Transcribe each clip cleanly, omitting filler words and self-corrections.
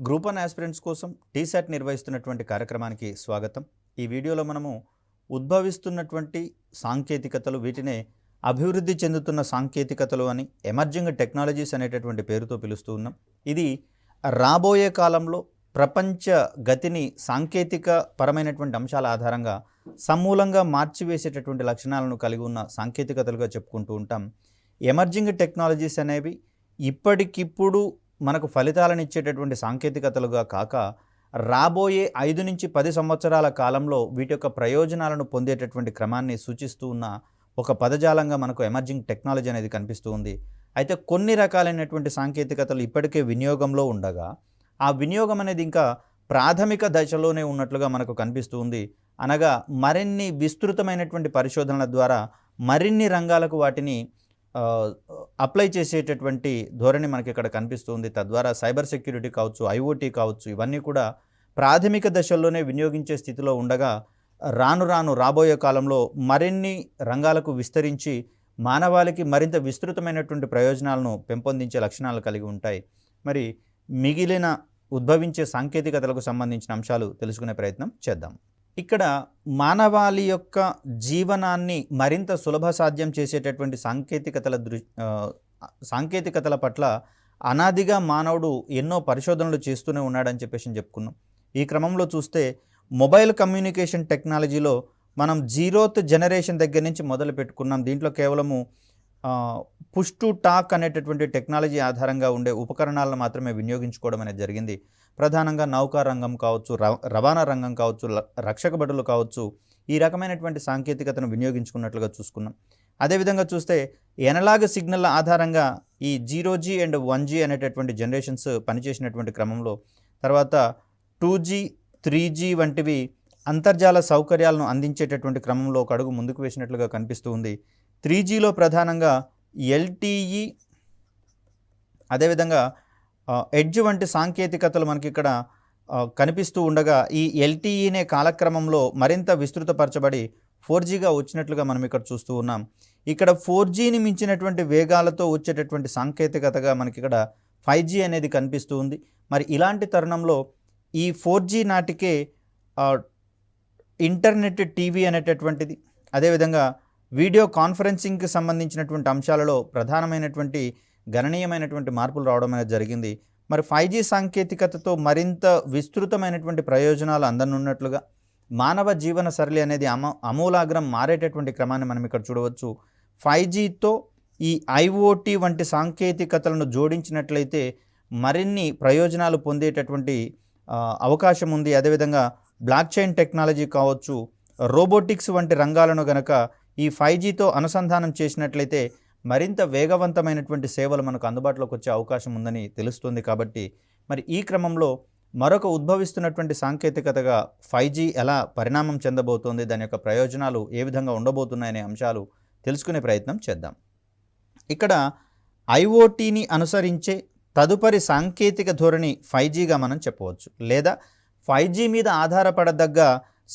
Group 1 aspirants కోసం టీసాట్ నిర్వహిస్తున్నటువంటి కార్యక్రమానికి స్వాగతం. ఈ వీడియోలో మనము ఉద్భవిస్తున్నటువంటి సాంకేతికతలు, వీటినే అభివృద్ధి చెందుతున్న సాంకేతికతలు అని, ఎమర్జింగ్ టెక్నాలజీస్ అనేటటువంటి పేరుతో పిలుస్తూ ఉన్నాం. ఇది రాబోయే కాలంలో ప్రపంచ గతిని సాంకేతిక పరమైనటువంటి అంశాల ఆధారంగా సమూలంగా మార్చివేసేటటువంటి లక్షణాలను కలిగి ఉన్న సాంకేతికతలుగా చెప్పుకుంటూ ఉంటాం. ఎమర్జింగ్ టెక్నాలజీస్ అనేవి ఇప్పటికిప్పుడు మనకు ఫలితాలను ఇచ్చేటటువంటి సాంకేతికతలుగా కాక, రాబోయే 5 నుంచి 10 సంవత్సరాల కాలంలో వీటి యొక్క ప్రయోజనాలను పొందేటటువంటి క్రమాన్ని సూచిస్తూ ఉన్న ఒక పదజాలంగా మనకు ఎమర్జింగ్ టెక్నాలజీ అనేది కనిపిస్తూ ఉంది. అయితే కొన్ని రకాలైనటువంటి సాంకేతికతలు ఇప్పటికే వినియోగంలో ఉండగా, ఆ వినియోగం అనేది ఇంకా ప్రాథమిక దశలోనే ఉన్నట్లుగా మనకు కనిపిస్తూ ఉంది. అనగా మరిన్ని విస్తృతమైనటువంటి పరిశోధనల ద్వారా మరిన్ని రంగాలకు వాటిని అప్లై చేసేటటువంటి ధోరణి మనకి ఇక్కడ కనిపిస్తుంది. తద్వారా సైబర్ సెక్యూరిటీ కావచ్చు, ఐఓటీ కావచ్చు, ఇవన్నీ కూడా ప్రాథమిక దశల్లోనే వినియోగించే స్థితిలో ఉండగా, రాబోయే కాలంలో మరిన్ని రంగాలకు విస్తరించి మానవాళికి మరింత విస్తృతమైనటువంటి ప్రయోజనాలను పెంపొందించే లక్షణాలు కలిగి ఉంటాయి. మరి మిగిలిన ఉద్భవించే సాంకేతికతలకు సంబంధించిన అంశాలు తెలుసుకునే ప్రయత్నం చేద్దాం. ఇక్కడ మానవాళి యొక్క జీవనాన్ని మరింత సులభ సాధ్యం చేసేటటువంటి సాంకేతికతల పట్ల అనాదిగా మానవుడు ఎన్నో పరిశోధనలు చేస్తూనే ఉన్నాడని చెప్పేసి చెప్పుకున్నాం. ఈ క్రమంలో చూస్తే మొబైల్ కమ్యూనికేషన్ టెక్నాలజీలో మనం 0th జనరేషన్ దగ్గర నుంచి మొదలు పెట్టుకున్నాం. దీంట్లో కేవలము పుష్ టు టాక్ అనేటటువంటి టెక్నాలజీ ఆధారంగా ఉండే ఉపకరణాలను మాత్రమే వినియోగించుకోవడం అనేది జరిగింది. ప్రధానంగా నౌకా రంగం కావచ్చు, రవాణా రంగం కావచ్చు, రక్షక భటులు కావచ్చు, ఈ రకమైనటువంటి సాంకేతికతను వినియోగించుకున్నట్లుగా చూసుకున్నాం. అదేవిధంగా చూస్తే ఎనలాగ్ సిగ్నల్ ఆధారంగా ఈ 0G అండ్ 1G అనేటటువంటి జనరేషన్స్ పనిచేసినటువంటి క్రమంలో, తర్వాత 2G, 3G వంటివి అంతర్జాల సౌకర్యాలను అందించేటటువంటి క్రమంలో ఒక అడుగు ముందుకు వేసినట్లుగా కనిపిస్తూ ఉంది. 3Gలో ప్రధానంగా LTE, అదేవిధంగా ఎడ్జ్ వంటి సాంకేతికతలు మనకి ఇక్కడ కనిపిస్తూ ఉండగా, ఈ LTEనే కాలక్రమంలో మరింత విస్తృతపరచబడి 4Gగా వచ్చినట్లుగా మనం ఇక్కడ చూస్తూ ఉన్నాం. ఇక్కడ 4Gని మించినటువంటి వేగాలతో వచ్చేటటువంటి సాంకేతికతగా మనకి ఇక్కడ 5G అనేది కనిపిస్తూ ఉంది. మరి ఇలాంటి తరుణంలో ఈ 4G నాటికే ఇంటర్నెట్ టీవీ అనేటటువంటిది, అదేవిధంగా వీడియో కాన్ఫరెన్సింగ్కి సంబంధించినటువంటి అంశాలలో ప్రధానమైనటువంటి గణనీయమైనటువంటి మార్పులు రావడం అనేది జరిగింది. మరి 5G సాంకేతికతతో మరింత విస్తృతమైనటువంటి ప్రయోజనాలు అందనున్నట్లుగా మానవ జీవన సరళి అనేది అమూలాగ్రం మారేటటువంటి క్రమాన్ని మనం ఇక్కడ చూడవచ్చు. 5Gతో ఈ IoT వంటి సాంకేతికతలను జోడించినట్లయితే మరిన్ని ప్రయోజనాలు పొందేటటువంటి అవకాశం ఉంది. అదేవిధంగా బ్లాక్ చైన్ టెక్నాలజీ కావచ్చు, రోబోటిక్స్ వంటి రంగాలను గనక ఈ 5Gతో అనుసంధానం చేసినట్లయితే మరింత వేగవంతమైనటువంటి సేవలు మనకు అందుబాటులోకి వచ్చే అవకాశం ఉందని తెలుస్తుంది. కాబట్టి మరి ఈ క్రమంలో మరొక ఉద్భవిస్తున్నటువంటి సాంకేతికతగా 5G ఎలా పరిణామం చెందబోతోంది, దాని యొక్క ప్రయోజనాలు ఏ విధంగా ఉండబోతున్నాయనే అంశాలు తెలుసుకునే ప్రయత్నం చేద్దాం. ఇక్కడ IoTని అనుసరించే తదుపరి సాంకేతిక ధోరణి 5Gగా మనం చెప్పవచ్చు, లేదా 5G మీద ఆధారపడదగ్గ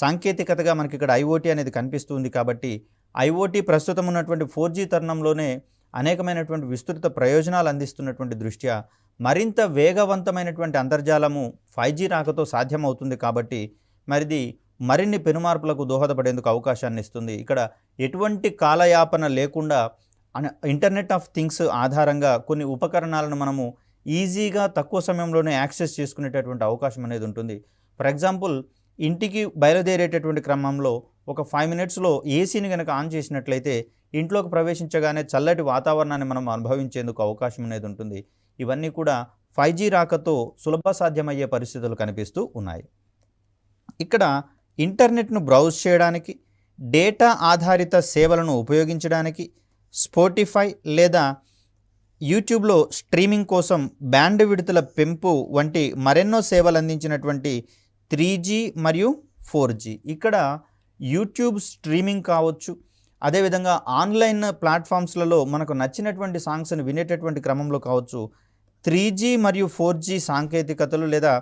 సాంకేతికతగా మనకి ఇక్కడ IoT అనేది కనిపిస్తుంది. కాబట్టి IoT ప్రస్తుతం ఉన్నటువంటి 4G తరుణంలోనే అనేకమైనటువంటి విస్తృత ప్రయోజనాలు అందిస్తున్నటువంటి దృష్ట్యా మరింత వేగవంతమైనటువంటి అంతర్జాలము 5G రాకతో సాధ్యమవుతుంది. కాబట్టి మరిది మరిన్ని పెనుమార్పులకు దోహదపడేందుకు అవకాశాన్ని ఇస్తుంది. ఇక్కడ ఎటువంటి కాలయాపన లేకుండా ఇంటర్నెట్ ఆఫ్ థింగ్స్ ఆధారంగా కొన్ని ఉపకరణాలను మనము ఈజీగా తక్కువ సమయంలోనే యాక్సెస్ చేసుకునేటటువంటి అవకాశం అనేది ఉంటుంది. ఫర్ ఎగ్జాంపుల్, ఇంటికి బయలుదేరేటటువంటి క్రమంలో ఒక 5 నిమిషాల్లో ఏసీని కనుక ఆన్ చేసినట్లయితే ఇంట్లోకి ప్రవేశించగానే చల్లటి వాతావరణాన్ని మనం అనుభవించేందుకు అవకాశం అనేది ఉంటుంది. ఇవన్నీ కూడా 5G రాకతో సులభ సాధ్యమయ్యే పరిస్థితులు కనిపిస్తూ ఉన్నాయి. ఇక్కడ ఇంటర్నెట్ను బ్రౌజ్ చేయడానికి, డేటా ఆధారిత సేవలను ఉపయోగించడానికి, స్పోటిఫై లేదా యూట్యూబ్లో స్ట్రీమింగ్ కోసం బ్యాండ్ విడుదల పెంపు వంటి మరెన్నో సేవలు అందించినటువంటి 3G మరియు 4G. ఇక్కడ యూట్యూబ్ స్ట్రీమింగ్ కావచ్చు, అదేవిధంగా ఆన్లైన్ ప్లాట్ఫామ్స్లలో మనకు నచ్చినటువంటి సాంగ్స్ని వినేటటువంటి క్రమంలో కావచ్చు, 3G మరియు 4G సాంకేతికతలు లేదా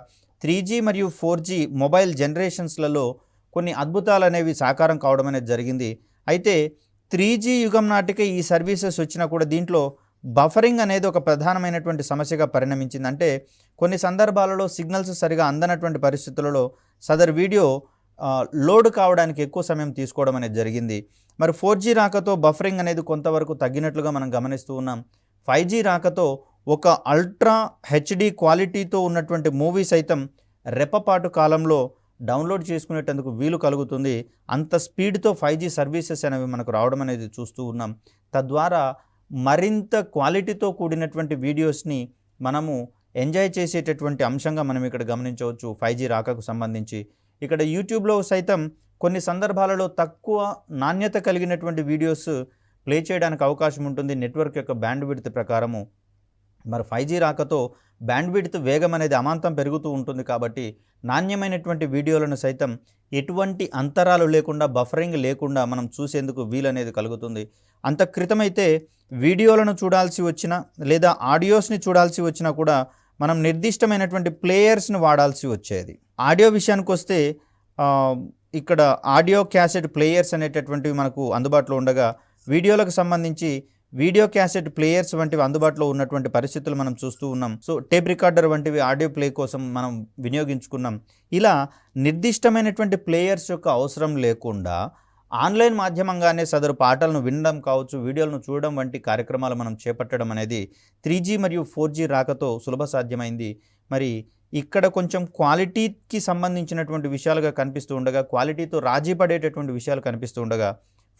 3G మరియు 4G మొబైల్ జనరేషన్స్లలో కొన్ని అద్భుతాలు అనేవి సాకారం కావడం అనేది జరిగింది. అయితే 3G యుగం నాటికే ఈ సర్వీసెస్ వచ్చినా కూడా దీంట్లో బఫరింగ్ అనేది ఒక ప్రధానమైనటువంటి సమస్యగా పరిణమించింది. అంటే కొన్ని సందర్భాలలో సిగ్నల్స్ సరిగా అందనటువంటి పరిస్థితులలో సదరు వీడియో లోడ్ కావడానికి ఎక్కువ సమయం తీసుకోవడం అనేది జరిగింది. మరి 4G రాకతో బఫరింగ్ అనేది కొంతవరకు తగ్గినట్లుగా మనం గమనిస్తూ ఉన్నాం. 5G రాకతో ఒక అల్ట్రా హెచ్డి క్వాలిటీతో ఉన్నటువంటి మూవీ సైతం రెప్పపాటు కాలంలో డౌన్లోడ్ చేసుకునేటందుకు వీలు కలుగుతుంది. అంత స్పీడ్తో 5G సర్వీసెస్ అనేవి మనకు రావడం అనేది చూస్తూ ఉన్నాం. తద్వారా మరింత క్వాలిటీతో కూడినటువంటి వీడియోస్ని మనము ఎంజాయ్ చేసేటటువంటి అంశంగా మనం ఇక్కడ గమనించవచ్చు 5G రాకకు సంబంధించి. ఇక్కడ యూట్యూబ్లో సైతం కొన్ని సందర్భాలలో తక్కువ నాణ్యత కలిగినటువంటి వీడియోస్ ప్లే చేయడానికి అవకాశం ఉంటుంది నెట్వర్క్ యొక్క బ్యాండ్ విడ్త్ ప్రకారము. మరి 5G రాకతో బ్యాండ్ విడ్త్ వేగం అనేది అమాంతం పెరుగుతూ ఉంటుంది కాబట్టి నాణ్యమైనటువంటి వీడియోలను సైతం ఎటువంటి అంతరాలు లేకుండా బఫరింగ్ లేకుండా మనం చూసేందుకు వీలనేది కలుగుతుంది. అంత క్రితమైతే వీడియోలను చూడాల్సి వచ్చినా లేదా ఆడియోస్ని చూడాల్సి వచ్చినా కూడా మనం నిర్దిష్టమైనటువంటి ప్లేయర్స్ని వాడాల్సి వచ్చేది. ఆడియో విషయానికి వస్తే ఇక్కడ ఆడియో క్యాసెట్ ప్లేయర్స్ అనేటటువంటివి మనకు అందుబాటులో ఉండగా వీడియోలకు సంబంధించి వీడియో క్యాసెట్ ప్లేయర్స్ వంటివి అందుబాటులో ఉన్నటువంటి పరిస్థితులు మనం చూస్తూ ఉన్నాం. సో టేప్ రికార్డర్ వంటివి ఆడియో ప్లే కోసం మనం వినియోగించుకున్నాం. ఇలా నిర్దిష్టమైనటువంటి ప్లేయర్స్ యొక్క అవసరం లేకుండా ఆన్లైన్ మాధ్యమంగానే సదరు పాటలను వినడం కావచ్చు, వీడియోలను చూడడం వంటి కార్యక్రమాలు మనం చేపట్టడం అనేది 3G మరియు 4G రాకతో సులభ సాధ్యమైంది. మరి ఇక్కడ కొంచెం క్వాలిటీకి సంబంధించినటువంటి విషయాలుగా కనిపిస్తూ ఉండగా, క్వాలిటీతో రాజీ పడేటటువంటి విషయాలు కనిపిస్తూ ఉండగా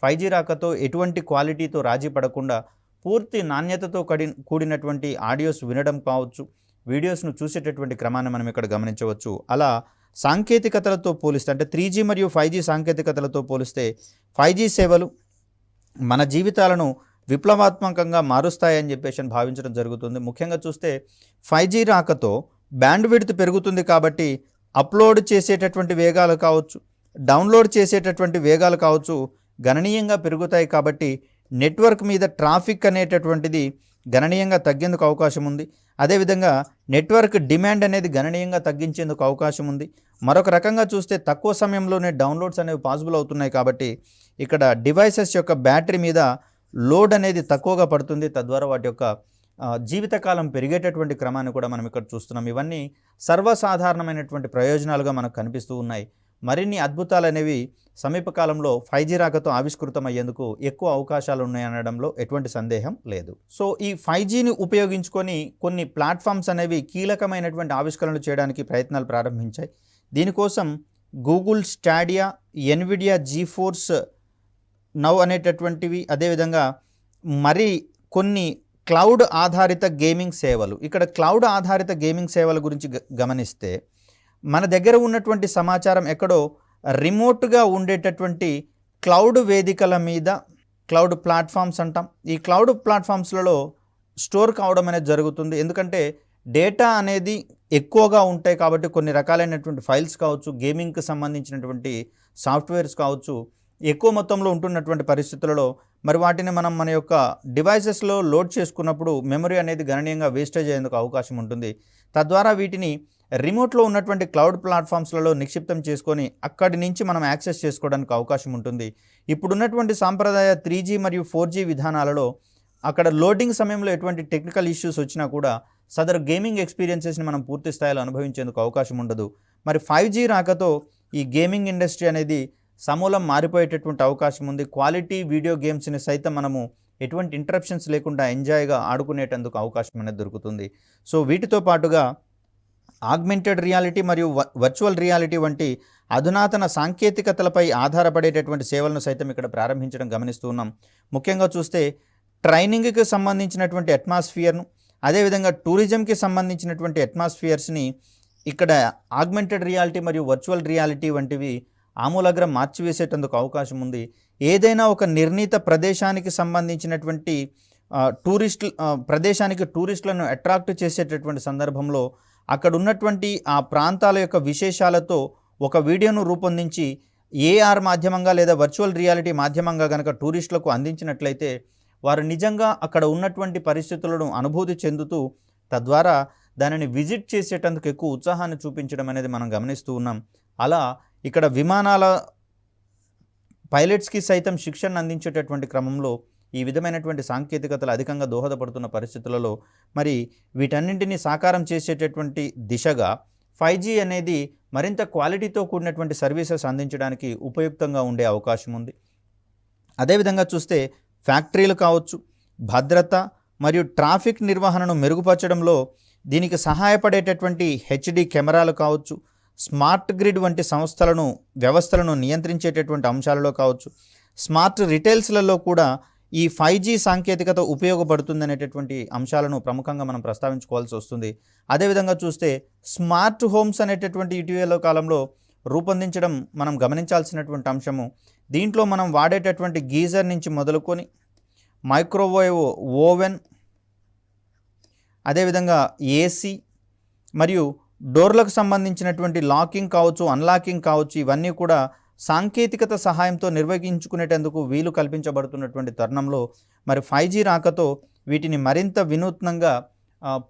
5G రాకతో ఎటువంటి క్వాలిటీతో రాజీ పడకుండా పూర్తి నాణ్యతతో కూడినటువంటి ఆడియోస్ వినడం కావచ్చు, వీడియోస్ను చూసేటటువంటి క్రమాన్ని మనం ఇక్కడ గమనించవచ్చు. అలా సాంకేతికతలతో పోలిస్తే అంటే 3G మరియు 5G సాంకేతికతలతో పోలిస్తే 5G సేవలు మన జీవితాలను విప్లవాత్మకంగా మారుస్తాయని చెప్పేసి భావించడం జరుగుతుంది. ముఖ్యంగా చూస్తే 5G రాకతో బ్యాండ్ విడ్త్ పెరుగుతుంది కాబట్టి అప్లోడ్ చేసేటటువంటి వేగాలు కావచ్చు, డౌన్లోడ్ చేసేటటువంటి వేగాలు కావచ్చు గణనీయంగా పెరుగుతాయి. కాబట్టి నెట్వర్క్ మీద ట్రాఫిక్ అనేటటువంటిది గణనీయంగా తగ్గేందుకు అవకాశం ఉంది. అదేవిధంగా నెట్వర్క్ డిమాండ్ అనేది గణనీయంగా తగ్గించేందుకు అవకాశం ఉంది. మరొక రకంగా చూస్తే తక్కువ సమయంలోనే డౌన్లోడ్స్ అనేవి పాసిబుల్ అవుతున్నాయి కాబట్టి ఇక్కడ డివైసెస్ యొక్క బ్యాటరీ మీద లోడ్ అనేది తక్కువగా పడుతుంది. తద్వారా వాటి యొక్క జీవితకాలం పెరిగేటటువంటి క్రమాన్ని కూడా మనం ఇక్కడ చూస్తున్నాం. ఇవన్నీ సర్వసాధారణమైనటువంటి ప్రయోజనాలుగా మనకు కనిపిస్తూ ఉన్నాయి. మరిన్ని అద్భుతాలు అనేవి సమీపకాలంలో 5G రాకతో ఆవిష్కృతమయ్యేందుకు ఎక్కువ అవకాశాలు ఉన్నాయనడంలో ఎటువంటి సందేహం లేదు. సో ఈ 5Gని ఉపయోగించుకొని కొన్ని ప్లాట్ఫామ్స్ అనేవి కీలకమైనటువంటి ఆవిష్కరణలు చేయడానికి ప్రయత్నాలు ప్రారంభించాయి. దీనికోసం Google stadia, Nvidia GeForce now అనేటటువంటివి, అదేవిధంగా మరి కొన్ని క్లౌడ్ ఆధారిత గేమింగ్ సేవలు. ఇక్కడ క్లౌడ్ ఆధారిత గేమింగ్ సేవల గురించి గమనిస్తే మన దగ్గర ఉన్నటువంటి సమాచారం ఎక్కడో రిమోట్గా ఉండేటటువంటి క్లౌడ్ వేదికల మీద, క్లౌడ్ ప్లాట్ఫామ్స్ అంటాం, ఈ క్లౌడ్ ప్లాట్ఫామ్స్లలో స్టోర్ కావడం అనేది జరుగుతుంది. ఎందుకంటే డేటా అనేది ఎక్కువగా ఉంటాయి కాబట్టి కొన్ని రకాలైనటువంటి ఫైల్స్ కావచ్చు, గేమింగ్కి సంబంధించినటువంటి సాఫ్ట్వేర్స్ కావచ్చు ఎక్కువ మొత్తంలో ఉంటున్నటువంటి పరిస్థితులలో మరి వాటిని మనం మన యొక్క డివైసెస్లో లోడ్ చేసుకున్నప్పుడు మెమరీ అనేది గణనీయంగా వేస్టేజ్ అయ్యేందుకు అవకాశం ఉంటుంది. తద్వారా వీటిని రిమోట్లో ఉన్నటువంటి క్లౌడ్ ప్లాట్ఫామ్స్లలో నిక్షిప్తం చేసుకొని అక్కడి నుంచి మనం యాక్సెస్ చేసుకోవడానికి అవకాశం ఉంటుంది. ఇప్పుడున్నటువంటి సాంప్రదాయ 3G మరియు 4G విధానాలలో అక్కడ లోడింగ్ సమయంలో ఎటువంటి టెక్నికల్ ఇష్యూస్ వచ్చినా కూడా సదరు గేమింగ్ ఎక్స్పీరియన్సెస్ని మనం పూర్తి స్థాయిలో అనుభవించేందుకు అవకాశం ఉండదు. మరి 5G రాకతో ఈ గేమింగ్ ఇండస్ట్రీ అనేది సమూలం మారిపోయేటటువంటి అవకాశం ఉంది. క్వాలిటీ వీడియో గేమ్స్ని సైతం మనము ఎటువంటి ఇంటరప్షన్స్ లేకుండా ఎంజాయ్గా ఆడుకునేటందుకు అవకాశం అనేది దొరుకుతుంది. సో వీటితో పాటుగా ఆగ్మెంటెడ్ రియాలిటీ మరియు వర్చువల్ రియాలిటీ వంటి అధునాతన సాంకేతికతలపై ఆధారపడేటటువంటి సేవలను సైతం ఇక్కడ ప్రారంభించడం గమనిస్తూ ఉన్నాం. ముఖ్యంగా చూస్తే ట్రైనింగ్కి సంబంధించినటువంటి అట్మాస్ఫియర్ను, అదేవిధంగా టూరిజంకి సంబంధించినటువంటి అట్మాస్ఫియర్స్ని ఇక్కడ ఆగ్మెంటెడ్ రియాలిటీ మరియు వర్చువల్ రియాలిటీ వంటివి ఆమూలాగ్రం మార్చివేసేటందుకు అవకాశం ఉంది. ఏదైనా ఒక నిర్ణీత ప్రదేశానికి సంబంధించినటువంటి ప్రదేశానికి టూరిస్టులను అట్రాక్ట్ చేసేటటువంటి సందర్భంలో అక్కడ ఉన్నటువంటి ఆ ప్రాంతాల యొక్క విశేషాలతో ఒక వీడియోను రూపొందించి ఏఆర్ మాధ్యమంగా లేదా వర్చువల్ రియాలిటీ మాధ్యమంగా కనుక టూరిస్టులకు అందించినట్లయితే వారు నిజంగా అక్కడ ఉన్నటువంటి పరిస్థితులను అనుభూతి చెందుతూ తద్వారా దానిని విజిట్ చేసేటందుకు ఎక్కువ ఉత్సాహాన్ని చూపించడం అనేది మనం గమనిస్తూ ఉన్నాం. అలా ఇక్కడ విమానాల పైలట్స్కి సైతం శిక్షణ అందించేటటువంటి క్రమంలో ఈ విధమైనటువంటి సాంకేతికతలు అధికంగా దోహదపడుతున్న పరిస్థితులలో మరి వీటన్నింటినీ సాకారం చేసేటటువంటి దిశగా 5G అనేది మరింత క్వాలిటీతో కూడినటువంటి సర్వీసెస్ అందించడానికి ఉపయుక్తంగా ఉండే అవకాశం ఉంది. అదేవిధంగా చూస్తే ఫ్యాక్టరీలు కావచ్చు, భద్రత మరియు ట్రాఫిక్ నిర్వహణను మెరుగుపరచడంలో దీనికి సహాయపడేటటువంటి హెచ్డి కెమెరాలు కావచ్చు, స్మార్ట్ గ్రిడ్ వంటి వ్యవస్థలను నియంత్రించేటటువంటి అంశాలలో కావచ్చు, స్మార్ట్ రిటైల్స్లలో కూడా ఈ 5G సాంకేతికత ఉపయోగపడుతుందనేటటువంటి అంశాలను ప్రముఖంగా మనం ప్రస్తావించుకోవాల్సి వస్తుంది. అదేవిధంగా చూస్తే స్మార్ట్ హోమ్స్ అనేటటువంటి ఇటీవల కాలంలో రూపొందించడం మనం గమనించాల్సినటువంటి అంశము. దీంట్లో మనం వాడేటటువంటి గీజర్ నుంచి మొదలుకొని మైక్రోవేవ్ ఓవెన్, అదేవిధంగా ఏసీ మరియు డోర్లకు సంబంధించినటువంటి లాకింగ్ కావచ్చు, అన్లాకింగ్ కావచ్చు, ఇవన్నీ కూడా సాంకేతికత సహాయంతో నిర్వహించుకునేటందుకు వీలు కల్పించబడుతున్నటువంటి తరుణంలో మరి 5G రాకతో వీటిని మరింత వినూత్నంగా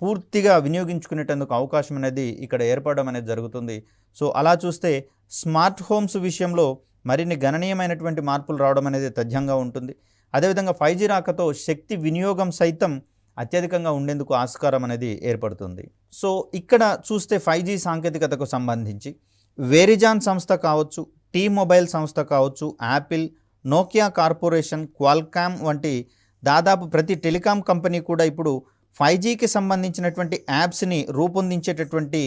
పూర్తిగా వినియోగించుకునేటందుకు అవకాశం అనేది ఇక్కడ ఏర్పడడం అనేది జరుగుతుంది. సో అలా చూస్తే స్మార్ట్ హోమ్స్ విషయంలో మరిన్ని గణనీయమైనటువంటి మార్పులు రావడం అనేది తథ్యంగా ఉంటుంది. అదేవిధంగా 5G రాకతో శక్తి వినియోగం సైతం అత్యధికంగా ఉండేందుకు ఆస్కారం అనేది ఏర్పడుతుంది. సో ఇక్కడ చూస్తే 5G సాంకేతికతకు సంబంధించి వెరిజాన్ సంస్థ కావచ్చు, T-Mobile సంస్థ కావచ్చు, యాపిల్, నోకియా కార్పొరేషన్, క్వాల్కామ్ వంటి దాదాపు ప్రతి టెలికాం కంపెనీ కూడా ఇప్పుడు 5Gకి సంబంధించినటువంటి యాప్స్ని రూపొందించేటటువంటి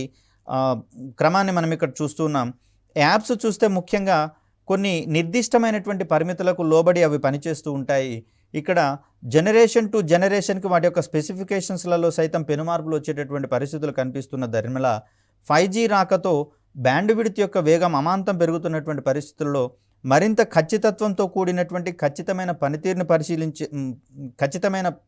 క్రమాన్ని మనం ఇక్కడ చూస్తున్నాం. యాప్స్ చూస్తే ముఖ్యంగా కొన్ని నిర్దిష్టమైనటువంటి పరిమితులకు లోబడి అవి పనిచేస్తూ ఉంటాయి. ఇక్కడ జనరేషన్ టు జనరేషన్కి వాటి యొక్క స్పెసిఫికేషన్స్లలో సైతం పెనుమార్పులు వచ్చేటటువంటి పరిస్థితులు కనిపిస్తున్న దరిమిల 5G రాకతో బ్యాండ్విడ్త్ యొక్క వేగం అమాంతం పెరుగుతున్నటువంటి పరిస్థితుల్లో మరింత ఖచ్చితత్వంతో కూడినటువంటి ఖచ్చితమైన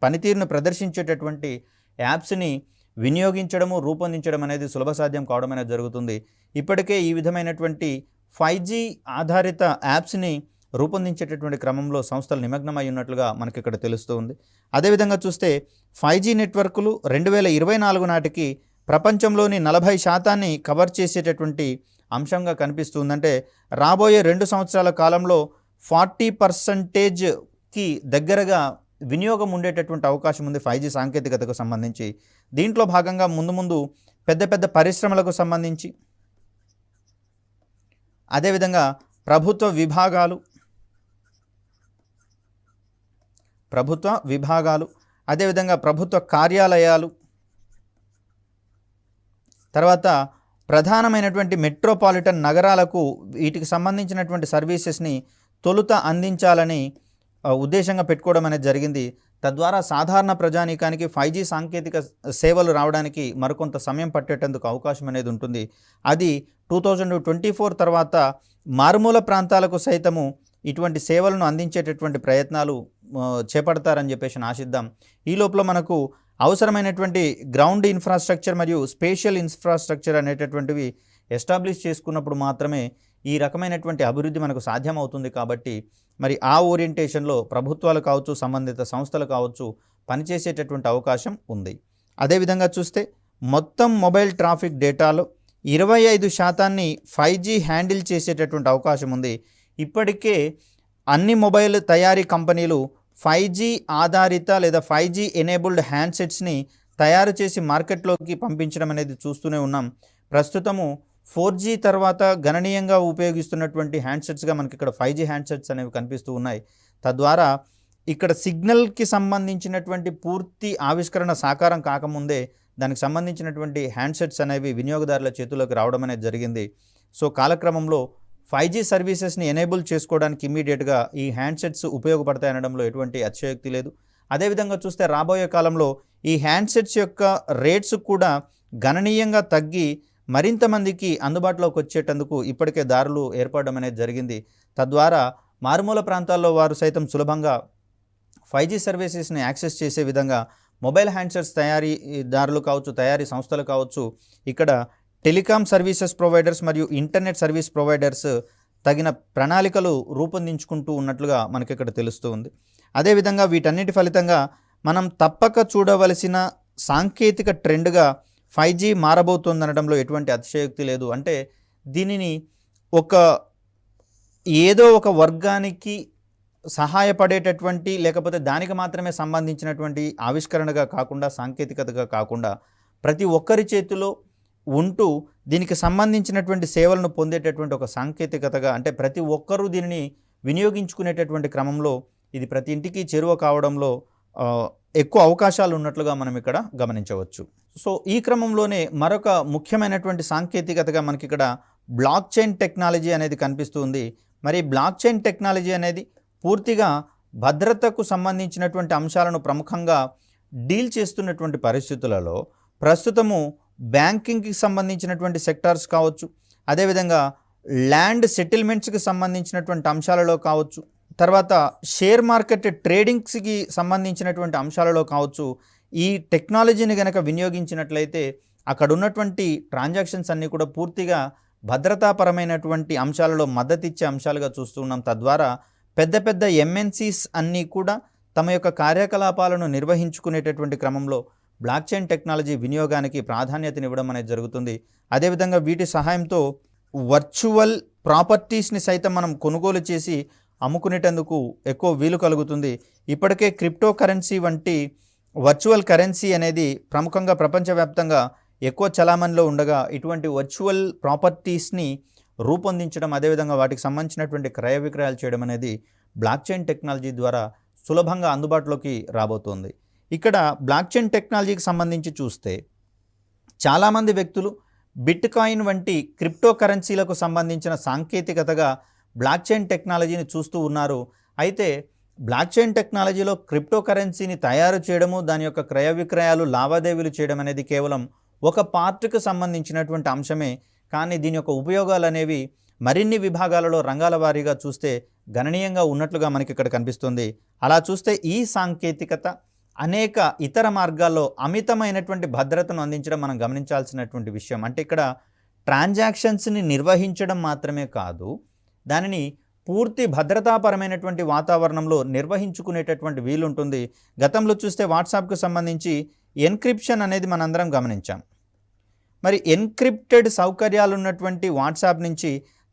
పనితీరును ప్రదర్శించేటటువంటి యాప్స్ని వినియోగించడము, రూపొందించడం అనేది సులభ సాధ్యం కావడం అనేది జరుగుతుంది. ఇప్పటికే ఈ విధమైనటువంటి 5G ఆధారిత యాప్స్ని రూపొందించేటటువంటి క్రమంలో సంస్థలు నిమగ్నమై ఉన్నట్లుగా మనకి ఇక్కడ తెలుస్తూ ఉంది. అదేవిధంగా చూస్తే 5G నెట్వర్క్లు 2024 నాటికి ప్రపంచంలోని 40% కవర్ చేసేటటువంటి అంశంగా కనిపిస్తుందంటే రాబోయే 2 సంవత్సరాల కాలంలో 40%కి దగ్గరగా వినియోగం ఉండేటటువంటి అవకాశం ఉంది 5G సాంకేతికతకు సంబంధించి. దీంట్లో భాగంగా ముందు పెద్ద పెద్ద పరిశ్రమలకు సంబంధించి, అదేవిధంగా ప్రభుత్వ విభాగాలు, అదేవిధంగా ప్రభుత్వ కార్యాలయాలు, తర్వాత ప్రధానమైనటువంటి మెట్రోపాలిటన్ నగరాలకు వీటికి సంబంధించినటువంటి సర్వీసెస్ని తొలుత అందించాలని ఉద్దేశంగా పెట్టుకోవడం అనేది జరిగింది. తద్వారా సాధారణ ప్రజానీకానికి 5G సాంకేతిక సేవలు రావడానికి మరికొంత సమయం పట్టేటందుకు అవకాశం అనేది ఉంటుంది. అది 2024 తర్వాత మారుమూల ప్రాంతాలకు సైతము ఇటువంటి సేవలను అందించేటటువంటి ప్రయత్నాలు చేపడతారని చెప్పేసి ఆశిద్దాం. ఈ లోపల మనకు అవసరమైనటువంటి గ్రౌండ్ ఇన్ఫ్రాస్ట్రక్చర్ మరియు స్పేషియల్ ఇన్ఫ్రాస్ట్రక్చర్ అనేటటువంటివి ఎస్టాబ్లిష్ చేసుకున్నప్పుడు మాత్రమే ఈ రకమైనటువంటి అభివృద్ధి మనకు సాధ్యమవుతుంది. కాబట్టి మరి ఆ ఓరియంటేషన్లో ప్రభుత్వాలు కావచ్చు, సంబంధిత సంస్థలు కావచ్చు పనిచేసేటటువంటి అవకాశం ఉంది. అదేవిధంగా చూస్తే మొత్తం మొబైల్ ట్రాఫిక్ డేటాలో 25% 5G హ్యాండిల్ చేసేటటువంటి అవకాశం ఉంది. ఇప్పటికే అన్ని మొబైల్ తయారీ కంపెనీలు 5G ఆధారిత లేదా 5G ఎనేబుల్డ్ హ్యాండ్సెట్స్ని తయారు చేసి మార్కెట్లోకి పంపించడం అనేది చూస్తూనే ఉన్నాం. ప్రస్తుతము 4G తర్వాత గణనీయంగా ఉపయోగిస్తున్నటువంటి హ్యాండ్సెట్స్గా మనకి ఇక్కడ 5G హ్యాండ్సెట్స్ అనేవి కనిపిస్తూ ఉన్నాయి. తద్వారా ఇక్కడ సిగ్నల్కి సంబంధించినటువంటి పూర్తి ఆవిష్కరణ సాకారం కాకముందే దానికి సంబంధించినటువంటి హ్యాండ్సెట్స్ అనేవి వినియోగదారుల చేతుల్లోకి రావడం అనేది జరిగింది. సో కాలక్రమంలో 5G సర్వీసెస్ని ఎనేబుల్ చేసుకోవడానికి ఇమ్మీడియట్గా ఈ హ్యాండ్సెట్స్ ఉపయోగపడతాయి అనడంలో ఎటువంటి అతిశయోక్తి లేదు. అదేవిధంగా చూస్తే రాబోయే కాలంలో ఈ హ్యాండ్సెట్స్ యొక్క రేట్స్ కూడా గణనీయంగా తగ్గి మరింత మందికి అందుబాటులోకి వచ్చేటందుకు ఇప్పటికే దారులు ఏర్పడడం అనేది జరిగింది. తద్వారా మారుమూల ప్రాంతాల్లో వారు సైతం సులభంగా 5G సర్వీసెస్ని యాక్సెస్ చేసే విధంగా మొబైల్ హ్యాండ్సెట్స్ తయారీదారులు కావచ్చు, తయారీ సంస్థలు కావచ్చు, ఇక్కడ టెలికాం సర్వీసెస్ ప్రొవైడర్స్ మరియు ఇంటర్నెట్ సర్వీస్ ప్రొవైడర్స్ తగిన ప్రణాళికలు రూపొందించుకుంటూ ఉన్నట్లుగా మనకి ఇక్కడ తెలుస్తూ ఉంది. అదేవిధంగా వీటన్నిటి ఫలితంగా మనం తప్పక చూడవలసిన సాంకేతిక ట్రెండ్గా 5G మారబోతుందనడంలో ఎటువంటి అతిశయోక్తి లేదు. అంటే దీనిని ఏదో ఒక వర్గానికి సహాయపడేటటువంటి లేకపోతే దానికి మాత్రమే సంబంధించినటువంటి ఆవిష్కరణగా కాకుండా సాంకేతికతగా కాకుండా ప్రతి ఒక్కరి చేతిలో ఉంటూ దీనికి సంబంధించినటువంటి సేవలను పొందేటటువంటి ఒక సాంకేతికతగా అంటే ప్రతి ఒక్కరూ దీనిని వినియోగించుకునేటటువంటి క్రమంలో ఇది ప్రతి ఇంటికి చేరువ కావడంలో ఎక్కువ అవకాశాలు ఉన్నట్లుగా మనం ఇక్కడ గమనించవచ్చు. సో ఈ క్రమంలోనే మరొక ముఖ్యమైనటువంటి సాంకేతికతగా మనకి ఇక్కడ బ్లాక్ చైన్ టెక్నాలజీ అనేది కనిపిస్తుంది. మరి బ్లాక్ చైన్ టెక్నాలజీ అనేది పూర్తిగా భద్రతకు సంబంధించినటువంటి అంశాలను ప్రముఖంగా డీల్ చేస్తున్నటువంటి పరిస్థితులలో ప్రస్తుతము బ్యాంకింగ్కి సంబంధించినటువంటి సెక్టార్స్ కావచ్చు, అదేవిధంగా ల్యాండ్ సెటిల్మెంట్స్కి సంబంధించినటువంటి అంశాలలో కావచ్చు, తర్వాత షేర్ మార్కెట్ ట్రేడింగ్స్కి సంబంధించినటువంటి అంశాలలో కావచ్చు, ఈ టెక్నాలజీని కనుక వినియోగించినట్లయితే అక్కడ ఉన్నటువంటి ట్రాన్సాక్షన్స్ అన్నీ కూడా పూర్తిగా భద్రతాపరమైనటువంటి అంశాలలో మద్దతిచ్చే అంశాలుగా చూస్తూ ఉన్నాం. తద్వారా పెద్ద పెద్ద ఎంఎన్సీస్ అన్నీ కూడా తమ యొక్క కార్యకలాపాలను నిర్వహించుకునేటటువంటి క్రమంలో బ్లాక్ చైన్ టెక్నాలజీ వినియోగానికి ప్రాధాన్యతనివ్వడం అనేది జరుగుతుంది. అదేవిధంగా వీటి సహాయంతో వర్చువల్ ప్రాపర్టీస్ని సైతం మనం కొనుగోలు చేసి అమ్ముకునేటందుకు ఎక్కువ వీలు కలుగుతుంది. ఇప్పటికే క్రిప్టో కరెన్సీ వంటి వర్చువల్ కరెన్సీ అనేది ప్రముఖంగా ప్రపంచవ్యాప్తంగా ఎక్కువ చలామణిలో ఉండగా ఇటువంటి వర్చువల్ ప్రాపర్టీస్ని రూపొందించడం, అదేవిధంగా వాటికి సంబంధించినటువంటి క్రయ విక్రయాలు చేయడం అనేది బ్లాక్ చైన్ టెక్నాలజీ ద్వారా సులభంగా అందుబాటులోకి రాబోతోంది. ఇక్కడ బ్లాక్ చైన్ టెక్నాలజీకి సంబంధించి చూస్తే చాలామంది వ్యక్తులు బిట్ కాయిన్ వంటి క్రిప్టో కరెన్సీలకు సంబంధించిన సాంకేతికతగా బ్లాక్ చైన్ టెక్నాలజీని చూస్తూ ఉన్నారు. అయితే బ్లాక్ చైన్ టెక్నాలజీలో క్రిప్టో కరెన్సీని తయారు చేయడము, దాని యొక్క క్రయ విక్రయాలు లావాదేవీలు చేయడం అనేది కేవలం ఒక పార్ట్కు సంబంధించినటువంటి అంశమే. కానీ దీని యొక్క ఉపయోగాలు అనేవి మరిన్ని విభాగాలలో రంగాల వారీగా చూస్తే గణనీయంగా ఉన్నట్లుగా మనకి ఇక్కడ కనిపిస్తుంది. అలా చూస్తే ఈ సాంకేతికత అనేక ఇతర మార్గాల్లో అమితమైనటువంటి భద్రతను అందించడం మనం గమనించాల్సినటువంటి విషయం. అంటే ఇక్కడ ట్రాన్సాక్షన్స్ని నిర్వహించడం మాత్రమే కాదు, దానిని పూర్తి భద్రతాపరమైనటువంటి వాతావరణంలో నిర్వహించుకునేటటువంటి వీలుంటుంది. గతంలో చూస్తే వాట్సాప్కు సంబంధించి ఎన్క్రిప్షన్ అనేది మనందరం గమనించాం. మరి ఎన్క్రిప్టెడ్ సౌకర్యాలు ఉన్నటువంటి వాట్సాప్ నుంచి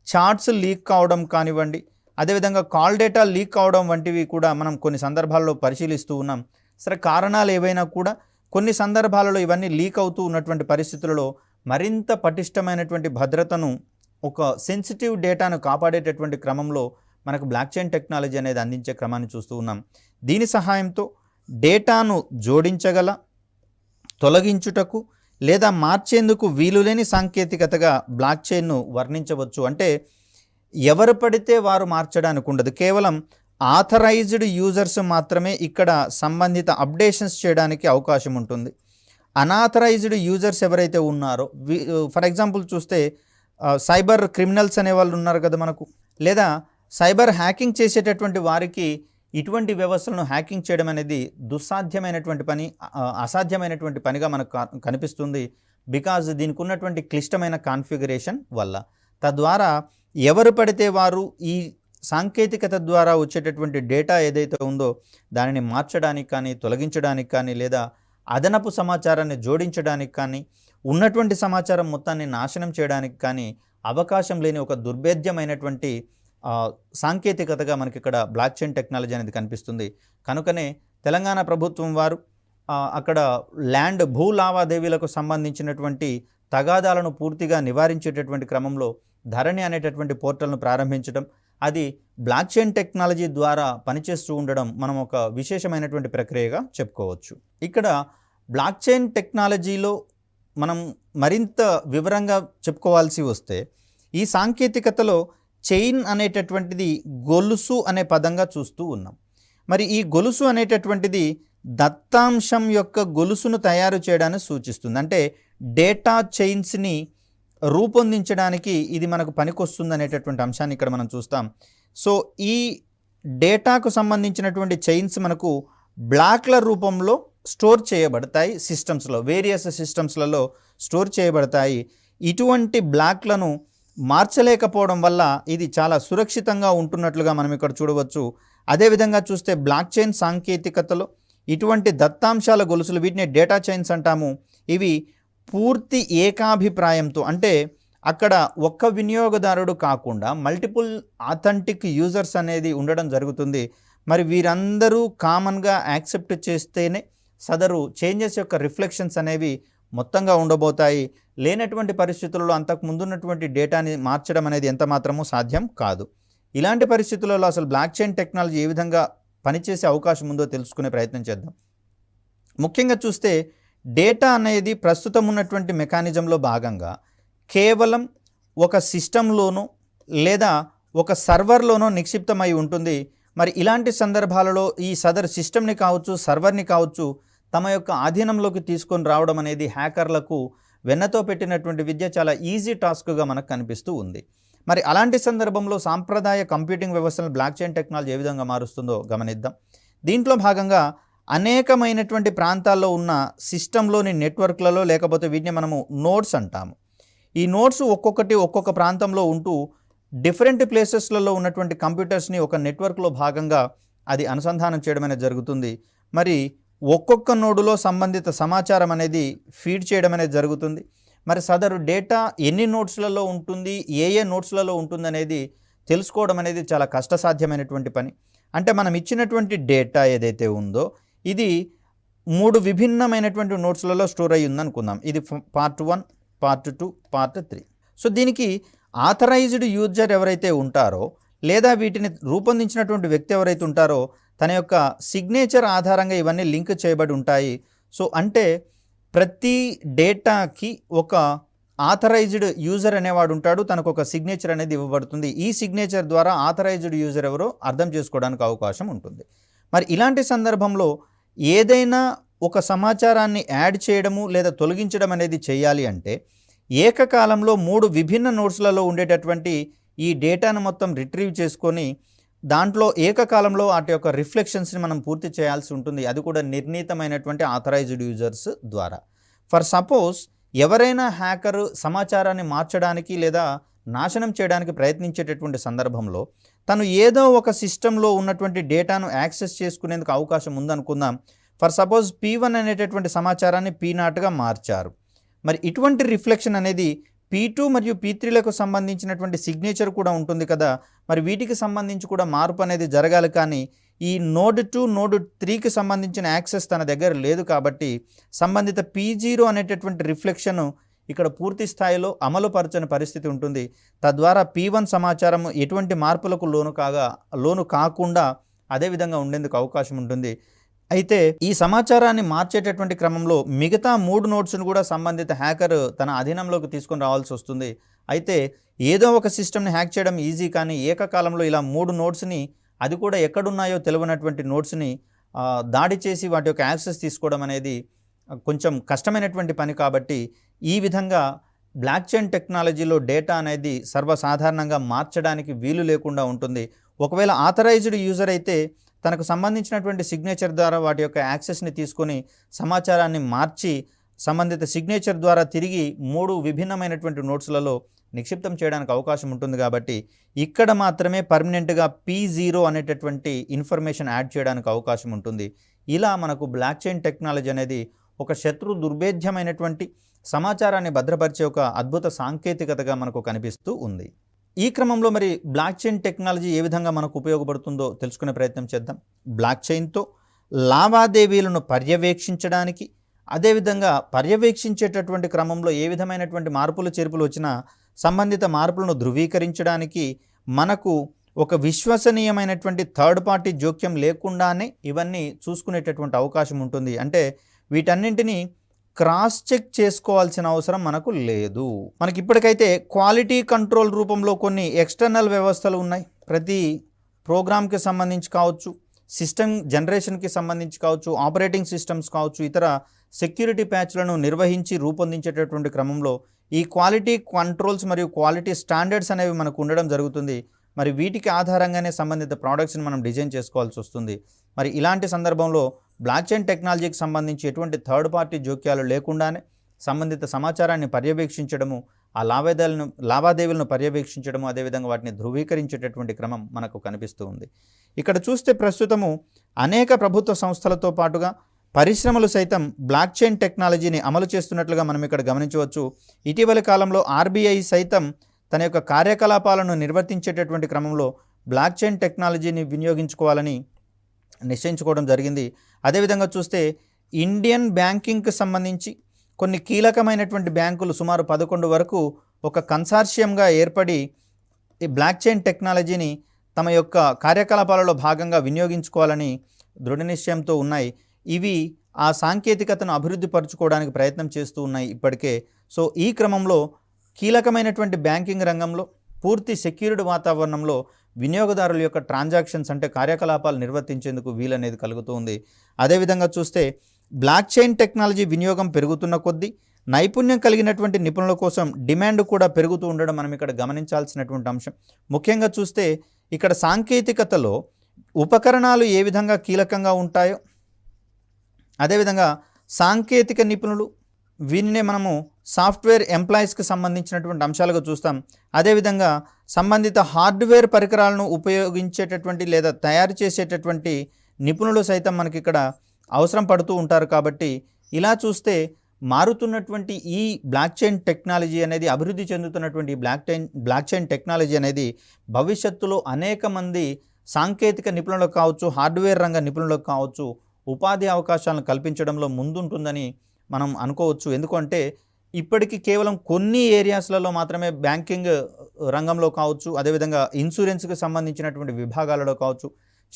చాట్స్ లీక్ కావడం కానివ్వండి, అదేవిధంగా కాల్ డేటా లీక్ కావడం వంటివి కూడా మనం కొన్ని సందర్భాల్లో పరిశీలిస్తూ ఉన్నాం. సరే, కారణాలు ఏవైనా కూడా కొన్ని సందర్భాలలో ఇవన్నీ లీక్ అవుతూ ఉన్నటువంటి పరిస్థితులలో మరింత పటిష్టమైనటువంటి భద్రతను, ఒక సెన్సిటివ్ డేటాను కాపాడేటటువంటి క్రమంలో మనకు బ్లాక్ చైన్ టెక్నాలజీ అనేది అందించే క్రమాన్ని చూస్తూ ఉన్నాం. దీని సహాయంతో డేటాను జోడించగల, తొలగించుటకు లేదా మార్చేందుకు వీలులేని సాంకేతికతగా బ్లాక్ చైన్ను వర్ణించవచ్చు. అంటే ఎవరు పడితే వారు మార్చడానికి ఉండదు, కేవలం ఆథరైజ్డ్ యూజర్స్ మాత్రమే ఇక్కడ సంబంధిత అప్డేషన్స్ చేయడానికి అవకాశం ఉంటుంది. అనాథరైజ్డ్ యూజర్స్ ఎవరైతే ఉన్నారో, ఫర్ ఎగ్జాంపుల్ చూస్తే సైబర్ క్రిమినల్స్ అనే వాళ్ళు ఉన్నారు కదా మనకు, లేదా సైబర్ హ్యాకింగ్ చేసేటటువంటి వారికి ఇటువంటి వ్యవస్థలను హ్యాకింగ్ చేయడం అనేది దుస్సాధ్యమైనటువంటి పని, అసాధ్యమైనటువంటి పనిగా మనకు కనిపిస్తుంది. బికాజ్ దీనికి ఉన్నటువంటి క్లిష్టమైన కాన్ఫిగరేషన్ వల్ల. తద్వారా ఎవరు పడితే వారు ఈ సాంకేతికత ద్వారా వచ్చేటటువంటి డేటా ఏదైతే ఉందో దానిని మార్చడానికి కానీ, తొలగించడానికి కానీ, లేదా అదనపు సమాచారాన్ని జోడించడానికి కానీ, ఉన్నటువంటి సమాచారం మొత్తాన్ని నాశనం చేయడానికి కానీ అవకాశం లేని ఒక దుర్భేద్యమైనటువంటి సాంకేతికతగా మనకి ఇక్కడ బ్లాక్ చైన్ టెక్నాలజీ అనేది కనిపిస్తుంది. కనుకనే తెలంగాణ ప్రభుత్వం వారు అక్కడ ల్యాండ్ భూ లావాదేవీలకు సంబంధించినటువంటి తగాదాలను పూర్తిగా నివారించేటటువంటి క్రమంలో ధరణి అనేటటువంటి పోర్టల్ను ప్రారంభించడం, అది బ్లాక్ చైన్ టెక్నాలజీ ద్వారా పనిచేస్తూ ఉండడం మనం ఒక విశేషమైనటువంటి ప్రక్రియగా చెప్పుకోవచ్చు. ఇక్కడ బ్లాక్ చైన్ టెక్నాలజీలో మనం మరింత వివరంగా చెప్పుకోవాల్సి వస్తే ఈ సాంకేతికతలో చైన్ అనేటటువంటిది గొలుసు అనే పదంగా చూస్తూ ఉన్నాం. మరి ఈ గొలుసు అనేటటువంటిది దత్తాంశం యొక్క గొలుసును తయారు చేయడాన్ని సూచిస్తుంది. అంటే డేటా చైన్స్ని రూపొందించడానికి ఇది మనకు పనికొస్తుంది అనేటటువంటి అంశాన్ని ఇక్కడ మనం చూస్తాం. సో ఈ డేటాకు సంబంధించినటువంటి చైన్స్ మనకు బ్లాక్ల రూపంలో స్టోర్ చేయబడతాయి సిస్టమ్స్లో, వేరియస్ సిస్టమ్స్లలో స్టోర్ చేయబడతాయి. ఇటువంటి బ్లాక్లను మార్చలేకపోవడం వల్ల ఇది చాలా సురక్షితంగా ఉంటున్నట్లుగా మనం ఇక్కడ చూడవచ్చు. అదేవిధంగా చూస్తే బ్లాక్ చైన్ సాంకేతికతలో ఇటువంటి దత్తాంశాల గొలుసులు, వీటిని డేటా చైన్స్ అంటాము, ఇవి పూర్తి ఏకాభిప్రాయంతో, అంటే అక్కడ ఒక్క వినియోగదారుడు కాకుండా మల్టిపుల్ ఆథెంటిక్ యూజర్స్ అనేది ఉండడం జరుగుతుంది. మరి వీరందరూ కామన్గా యాక్సెప్ట్ చేస్తేనే సదరు చేంజెస్ యొక్క రిఫ్లెక్షన్స్ అనేవి మొత్తంగా ఉండబోతాయి. లేనటువంటి పరిస్థితులలో అంతకు ముందున్నటువంటి డేటాని మార్చడం అనేది ఎంత మాత్రమూ సాధ్యం కాదు. ఇలాంటి పరిస్థితులలో అసలు బ్లాక్ చైన్ టెక్నాలజీ ఏ విధంగా పనిచేసే అవకాశం ఉందో తెలుసుకునే ప్రయత్నం చేద్దాం. ముఖ్యంగా చూస్తే డేటా అనేది ప్రస్తుతం ఉన్నటువంటి మెకానిజంలో భాగంగా కేవలం ఒక సిస్టంలోనో లేదా ఒక సర్వర్లోనో నిక్షిప్తమై ఉంటుంది. మరి ఇలాంటి సందర్భాలలో ఈ సదరు సిస్టమ్ని కావచ్చు, సర్వర్ని కావచ్చు తమ యొక్క ఆధీనంలోకి తీసుకొని రావడం అనేది హ్యాకర్లకు వెన్నతో పెట్టినటువంటి విద్య, చాలా ఈజీ టాస్క్గా మనకు కనిపిస్తూ ఉంది. మరి అలాంటి సందర్భంలో సాంప్రదాయ కంప్యూటింగ్ వ్యవస్థలను బ్లాక్ చైన్ టెక్నాలజీ ఏ విధంగా మారుస్తుందో గమనిద్దాం. దీంట్లో భాగంగా అనేకమైనటువంటి ప్రాంతాల్లో ఉన్న సిస్టంలోని నెట్వర్క్లలో, లేకపోతే వీటిని మనము నోడ్స్ అంటాము. ఈ నోడ్స్ ఒక్కొక్కటి ఒక్కొక్క ప్రాంతంలో ఉంటూ డిఫరెంట్ ప్లేసెస్లలో ఉన్నటువంటి కంప్యూటర్స్ని ఒక నెట్వర్క్లో భాగంగా అది అనుసంధానం చేయడం అనేది జరుగుతుంది. మరి ఒక్కొక్క నోడులో సంబంధిత సమాచారం అనేది ఫీడ్ చేయడం అనేది జరుగుతుంది. మరి సదరు డేటా ఎన్ని నోట్స్లలో ఉంటుంది, ఏ నోట్స్లలో ఉంటుంది అనేది తెలుసుకోవడం అనేది చాలా కష్టసాధ్యమైనటువంటి పని. అంటే మనం ఇచ్చినటువంటి డేటా ఏదైతే ఉందో ఇది 3 విభిన్నమైనటువంటి నోట్స్లలో స్టోర్ అయ్యి ఉందనుకుందాం. ఇది పార్ట్ 1, పార్ట్ 2, పార్ట్ 3. సో దీనికి ఆథరైజ్డ్ యూజర్ ఎవరైతే ఉంటారో లేదా వీటిని రూపొందించినటువంటి వ్యక్తి ఎవరైతే ఉంటారో తన యొక్క సిగ్నేచర్ ఆధారంగా ఇవన్నీ లింక్ చేయబడి ఉంటాయి. సో అంటే ప్రతి డేటాకి ఒక ఆథరైజ్డ్ యూజర్ అనేవాడు ఉంటాడు, తనకు ఒక సిగ్నేచర్ అనేది ఇవ్వబడుతుంది. ఈ సిగ్నేచర్ ద్వారా ఆథరైజ్డ్ యూజర్ ఎవరో అర్థం చేసుకోవడానికి అవకాశం ఉంటుంది. మరి ఇలాంటి సందర్భంలో ఏదైనా ఒక సమాచారాన్ని యాడ్ చేయడము లేదా తొలగించడం అనేది చేయాలి అంటే ఏకకాలంలో 3 విభిన్న నోట్స్లలో ఉండేటటువంటి ఈ డేటాను మొత్తం రిట్రీవ్ చేసుకొని దాంట్లో ఏకకాలంలో వాటి యొక్క రిఫ్లెక్షన్స్ని మనం పూర్తి చేయాల్సి ఉంటుంది. అది కూడా నిర్ణీతమైనటువంటి ఆథరైజ్డ్ యూజర్స్ ద్వారా. ఫర్ సపోజ్ ఎవరైనా హ్యాకర్ సమాచారాన్ని మార్చడానికి లేదా నాశనం చేయడానికి ప్రయత్నించేటటువంటి సందర్భంలో తను ఏదో ఒక సిస్టంలో ఉన్నటువంటి డేటాను యాక్సెస్ చేసుకునేందుకు అవకాశం ఉందనుకుందాం. ఫర్ సపోజ్ P1 అనేటటువంటి సమాచారాన్ని P0గా మార్చారు. మరి ఇటువంటి రిఫ్లెక్షన్ అనేది P2 మరియు P3లకు సంబంధించినటువంటి సిగ్నేచర్ కూడా ఉంటుంది కదా. మరి వీటికి సంబంధించి కూడా మార్పు అనేది జరగాలి. కానీ ఈ నోడ్ 2, నోడ్ 3కి సంబంధించిన యాక్సెస్ తన దగ్గర లేదు కాబట్టి సంబంధిత P0 అనేటటువంటి రిఫ్లెక్షన్ ఇక్కడ పూర్తి స్థాయిలో అమలుపరచని పరిస్థితి ఉంటుంది. తద్వారా P1 సమాచారం ఎటువంటి మార్పులకు లోను కాకుండా అదేవిధంగా ఉండేందుకు అవకాశం ఉంటుంది. అయితే ఈ సమాచారాన్ని మార్చేటటువంటి క్రమంలో మిగతా 3 నోట్స్ను కూడా సంబంధిత హ్యాకర్ తన అధీనంలోకి తీసుకొని రావాల్సి వస్తుంది. అయితే ఏదో ఒక సిస్టమ్ని హ్యాక్ చేయడం ఈజీ, కానీ ఏకకాలంలో ఇలా 3 నోట్స్ని, అది కూడా ఎక్కడున్నాయో తెలియనటువంటి నోట్స్ని దాడి చేసి వాటి యొక్క యాక్సెస్ తీసుకోవడం అనేది కొంచెం కష్టమైనటువంటి పని. కాబట్టి ఈ విధంగా బ్లాక్ చైన్ టెక్నాలజీలో డేటా అనేది సర్వసాధారణంగా మార్చడానికి వీలు లేకుండా ఉంటుంది. ఒకవేళ ఆథరైజ్డ్ యూజర్ అయితే తనకు సంబంధించినటువంటి సిగ్నేచర్ ద్వారా వాటి యొక్క యాక్సెస్ని తీసుకొని సమాచారాన్ని మార్చి సంబంధిత సిగ్నేచర్ ద్వారా తిరిగి 3 విభిన్నమైనటువంటి నోట్స్లలో నిక్షిప్తం చేయడానికి అవకాశం ఉంటుంది. కాబట్టి ఇక్కడ మాత్రమే పర్మనెంట్గా P0 అనేటటువంటి ఇన్ఫర్మేషన్ యాడ్ చేయడానికి అవకాశం ఉంటుంది. ఇలా మనకు బ్లాక్ చైన్ టెక్నాలజీ అనేది ఒక శత్రు దుర్భేద్యమైనటువంటి సమాచారాన్ని భద్రపరిచే ఒక అద్భుత సాంకేతికతగా మనకు కనిపిస్తూ ఉంది. ఈ క్రమంలో మరి బ్లాక్ చైన్ టెక్నాలజీ ఏ విధంగా మనకు ఉపయోగపడుతుందో తెలుసుకునే ప్రయత్నం చేద్దాం. బ్లాక్ చైన్తో లావాదేవీలను పర్యవేక్షించడానికి, అదేవిధంగా పర్యవేక్షించేటటువంటి క్రమంలో ఏ విధమైనటువంటి మార్పులు చేర్పులు వచ్చినా సంబంధిత మార్పులను ధృవీకరించడానికి మనకు ఒక విశ్వసనీయమైనటువంటి థర్డ్ పార్టీ జోక్యం లేకుండానే ఇవన్నీ చూసుకునేటటువంటి అవకాశం ఉంటుంది. అంటే వీటన్నింటినీ క్రాస్ చెక్ చేసుకోవాల్సిన అవసరం మనకు లేదు. మనకి ఇప్పటికైతే క్వాలిటీ కంట్రోల్ రూపంలో కొన్ని ఎక్స్టర్నల్ వ్యవస్థలు ఉన్నాయి. ప్రతి ప్రోగ్రామ్కి సంబంధించి కావచ్చు, సిస్టమ్ జనరేషన్కి సంబంధించి కావచ్చు, ఆపరేటింగ్ సిస్టమ్స్ కావచ్చు, ఇతర సెక్యూరిటీ ప్యాచ్లను నిర్వహించి రూపొందించేటటువంటి క్రమంలో ఈ క్వాలిటీ కంట్రోల్స్ మరియు క్వాలిటీ స్టాండర్డ్స్ అనేవి మనకు ఉండడం జరుగుతుంది. మరి వీటికి ఆధారంగానే సంబంధిత ప్రోడక్ట్స్ని మనం డిజైన్ చేసుకోవాల్సి వస్తుంది. మరి ఇలాంటి సందర్భంలో బ్లాక్ చైన్ టెక్నాలజీకి సంబంధించి ఎటువంటి థర్డ్ పార్టీ జోక్యాలు లేకుండానే సంబంధిత సమాచారాన్ని పర్యవేక్షించడము, ఆ లావాదేవీలను పర్యవేక్షించడము, అదేవిధంగా వాటిని ధృవీకరించేటటువంటి క్రమం మనకు కనిపిస్తూ ఉంది. ఇక్కడ చూస్తే ప్రస్తుతము అనేక ప్రభుత్వ సంస్థలతో పాటుగా పరిశ్రమలు సైతం బ్లాక్ చైన్ టెక్నాలజీని అమలు చేస్తున్నట్లుగా మనం ఇక్కడ గమనించవచ్చు. ఇటీవలి కాలంలో ఆర్బీఐ సైతం తన యొక్క కార్యకలాపాలను నిర్వర్తించేటటువంటి క్రమంలో బ్లాక్ చైన్ టెక్నాలజీని వినియోగించుకోవాలని నిశ్చయించుకోవడం జరిగింది. అదేవిధంగా చూస్తే ఇండియన్ బ్యాంకింగ్కి సంబంధించి కొన్ని కీలకమైనటువంటి బ్యాంకులు సుమారు 11 వరకు ఒక కన్సార్షియంగా ఏర్పడి ఈ బ్లాక్ చైన్ టెక్నాలజీని తమ యొక్క కార్యకలాపాలలో భాగంగా వినియోగించుకోవాలని దృఢ నిశ్చయంతో ఉన్నాయి. ఇవి ఆ సాంకేతికతను అభివృద్ధి పరుచుకోవడానికి ప్రయత్నం చేస్తూ ఉన్నాయి ఇప్పటికే. సో ఈ క్రమంలో కీలకమైనటువంటి బ్యాంకింగ్ రంగంలో పూర్తి సెక్యూర్డ్ వాతావరణంలో వినియోగదారుల యొక్క ట్రాన్సాక్షన్స్ అంటే కార్యకలాపాలు నిర్వర్తించేందుకు వీలనేది కలుగుతుంది. అదేవిధంగా చూస్తే బ్లాక్ చైన్ టెక్నాలజీ వినియోగం పెరుగుతున్న కొద్దీ నైపుణ్యం కలిగినటువంటి నిపుణుల కోసం డిమాండ్ కూడా పెరుగుతూ ఉండడం మనం ఇక్కడ గమనించాల్సినటువంటి అంశం. ముఖ్యంగా చూస్తే ఇక్కడ సాంకేతికతలో ఉపకరణాలు ఏ విధంగా కీలకంగా ఉంటాయో అదేవిధంగా సాంకేతిక నిపుణులు వీరినే మనము సాఫ్ట్వేర్ ఎంప్లాయీస్కి సంబంధించినటువంటి అంశాలుగా చూస్తాం. అదేవిధంగా సంబంధిత హార్డ్వేర్ పరికరాలను ఉపయోగించేటటువంటి లేదా తయారు చేసేటటువంటి నిపుణులు సైతం మనకి ఇక్కడ అవసరం పడుతూ ఉంటారు. కాబట్టి ఇలా చూస్తే మారుతున్నటువంటి ఈ బ్లాక్ చైన్ టెక్నాలజీ అనేది అభివృద్ధి చెందుతున్నటువంటి బ్లాక్ చైన్ టెక్నాలజీ అనేది భవిష్యత్తులో అనేక మంది సాంకేతిక నిపుణులకు కావచ్చు, హార్డ్వేర్ రంగ నిపుణులకు కావచ్చు ఉపాధి అవకాశాలను కల్పించడంలో ముందుంటుందని మనం అనుకోవచ్చు. ఎందుకంటే ఇప్పటికీ కేవలం కొన్ని ఏరియాస్లలో మాత్రమే బ్యాంకింగ్ రంగంలో కావచ్చు, అదేవిధంగా ఇన్సూరెన్స్కి సంబంధించినటువంటి విభాగాలలో కావచ్చు,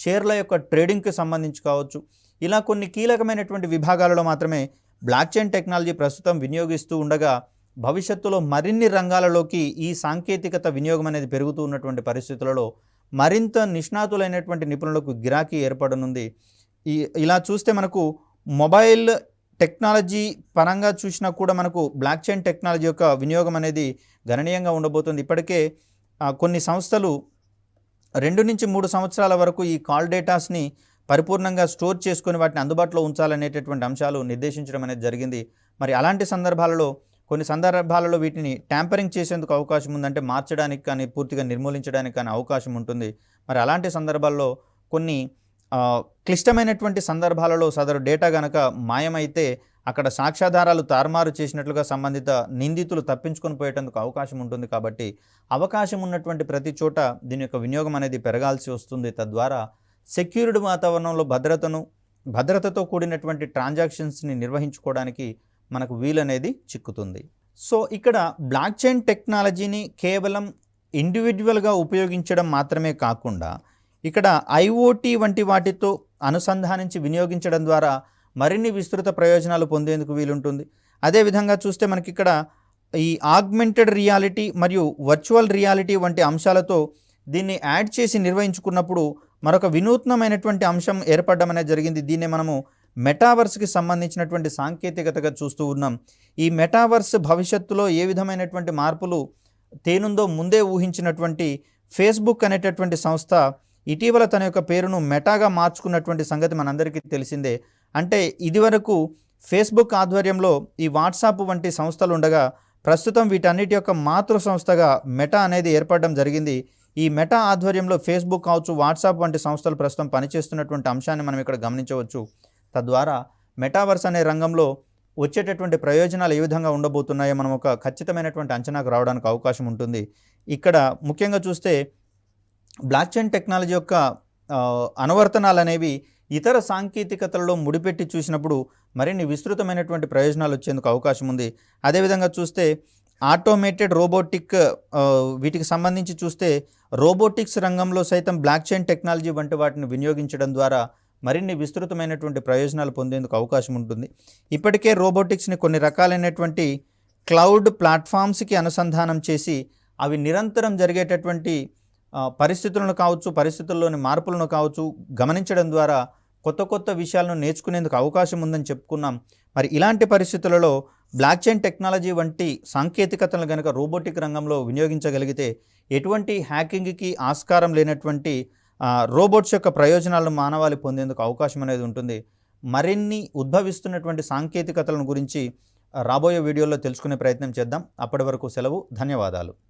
షేర్ల యొక్క ట్రేడింగ్కి సంబంధించి కావచ్చు, ఇలా కొన్ని కీలకమైనటువంటి విభాగాలలో మాత్రమే బ్లాక్ చైన్ టెక్నాలజీ ప్రస్తుతం వినియోగిస్తూ ఉండగా భవిష్యత్తులో మరిన్ని రంగాలలోకి ఈ సాంకేతికత వినియోగం అనేది పెరుగుతూ ఉన్నటువంటి పరిస్థితులలో మరింత నిష్ణాతులైనటువంటి నిపుణులకు గిరాకీ ఏర్పడనుంది. ఇలా చూస్తే మనకు మొబైల్ టెక్నాలజీ పరంగా చూసినా కూడా మనకు బ్లాక్ చైన్ టెక్నాలజీ యొక్క వినియోగం అనేది గణనీయంగా ఉండబోతుంది. ఇప్పటికే కొన్ని సంస్థలు 2 నుంచి 3 సంవత్సరాల వరకు ఈ కాల్ డేటాస్ని పరిపూర్ణంగా స్టోర్ చేసుకొని వాటిని అందుబాటులో ఉంచాలనేటటువంటి అంశాలు నిర్దేశించడం అనేది జరిగింది. మరి అలాంటి సందర్భాలలో కొన్ని సందర్భాలలో వీటిని ట్యాంపరింగ్ చేసేందుకు అవకాశం ఉందంటే మార్చడానికి కానీ పూర్తిగా నిర్మూలించడానికి కానీ అవకాశం ఉంటుంది. మరి అలాంటి సందర్భాల్లో కొన్ని క్లిష్టమైనటువంటి సందర్భాలలో సదరు డేటా గనక మాయమైతే అక్కడ సాక్ష్యాధారాలు తారుమారు చేసినట్లుగా సంబంధిత నిందితులు తప్పించుకొని పోయేటందుకు అవకాశం ఉంటుంది. కాబట్టి అవకాశం ఉన్నటువంటి ప్రతి చోట దీని యొక్క వినియోగం అనేది పెరగాల్సి వస్తుంది. తద్వారా సెక్యూర్డ్ వాతావరణంలో భద్రతతో కూడినటువంటి ట్రాన్సాక్షన్స్ని నిర్వహించుకోవడానికి మనకు వీలనేది చిక్కుతుంది. సో ఇక్కడ బ్లాక్ చైన్ టెక్నాలజీని కేవలం ఇండివిజువల్గా ఉపయోగించడం మాత్రమే కాకుండా ఇక్కడ ఐఓటీ వంటి వాటితో అనుసంధానించి వినియోగించడం ద్వారా మరిన్ని విస్తృత ప్రయోజనాలు పొందేందుకు వీలుంటుంది. అదేవిధంగా చూస్తే మనకి ఇక్కడ ఈ ఆగ్మెంటెడ్ రియాలిటీ మరియు వర్చువల్ రియాలిటీ వంటి అంశాలతో దీన్ని యాడ్ చేసి నిర్వహించుకున్నప్పుడు మరొక వినూత్నమైనటువంటి అంశం ఏర్పడడం అనేది జరిగింది. దీన్నే మనము మెటావర్స్కి సంబంధించినటువంటి సాంకేతికతగా చూస్తూ ఉన్నాం. ఈ మెటావర్స్ భవిష్యత్తులో ఏ విధమైనటువంటి మార్పులు తేనుందో ముందే ఊహించినటువంటి ఫేస్బుక్ అనేటటువంటి సంస్థ ఇటీవల తన యొక్క పేరును మెటాగా మార్చుకున్నటువంటి సంగతి మనందరికీ తెలిసిందే. అంటే ఇదివరకు ఫేస్బుక్ ఆధ్వర్యంలో ఈ వాట్సాప్ వంటి సంస్థలు ఉండగా ప్రస్తుతం వీటన్నిటి యొక్క మాతృ సంస్థగా మెటా అనేది ఏర్పడడం జరిగింది. ఈ మెటా ఆధ్వర్యంలో ఫేస్బుక్ కావచ్చు, వాట్సాప్ వంటి సంస్థలు ప్రస్తుతం పనిచేస్తున్నటువంటి అంశాన్ని మనం ఇక్కడ గమనించవచ్చు. తద్వారా మెటావర్స్ అనే రంగంలో వచ్చేటటువంటి ప్రయోజనాలు ఏ విధంగా ఉండబోతున్నాయో మనం ఒక ఖచ్చితమైనటువంటి అంచనాకు రావడానికి అవకాశం ఉంటుంది. ఇక్కడ ముఖ్యంగా చూస్తే బ్లాక్ చైన్ టెక్నాలజీ యొక్క అనువర్తనాలు అనేవి ఇతర సాంకేతికతలలో ముడిపెట్టి చూసినప్పుడు మరిన్ని విస్తృతమైనటువంటి ప్రయోజనాలు వచ్చేందుకు అవకాశం ఉంది. అదేవిధంగా చూస్తే ఆటోమేటెడ్ రోబోటిక్ వీటికి సంబంధించి చూస్తే రోబోటిక్స్ రంగంలో సైతం బ్లాక్ చైన్ టెక్నాలజీ వంటి వాటిని వినియోగించడం ద్వారా మరిన్ని విస్తృతమైనటువంటి ప్రయోజనాలు పొందేందుకు అవకాశం ఉంటుంది. ఇప్పటికే రోబోటిక్స్ని కొన్ని రకాలైనటువంటి క్లౌడ్ ప్లాట్ఫామ్స్కి అనుసంధానం చేసి అవి నిరంతరం జరిగేటటువంటి పరిస్థితులను కావచ్చు, పరిస్థితుల్లోని మార్పులను కావచ్చు గమనించడం ద్వారా కొత్త విషయాలను నేర్చుకునేందుకు అవకాశం ఉందని చెప్పుకున్నాం. మరి ఇలాంటి పరిస్థితులలో బ్లాక్ చైన్ టెక్నాలజీ వంటి సాంకేతికతలను కనుక రోబోటిక్ రంగంలో వినియోగించగలిగితే ఎటువంటి హ్యాకింగ్కి ఆస్కారం లేనటువంటి రోబోట్స్ యొక్క ప్రయోజనాలను మానవాళి పొందేందుకు అవకాశం అనేది ఉంటుంది. మరిన్ని ఉద్భవిస్తున్నటువంటి సాంకేతికతలను గురించి రాబోయే వీడియోలో తెలుసుకునే ప్రయత్నం చేద్దాం. అప్పటి వరకు సెలవు. ధన్యవాదాలు.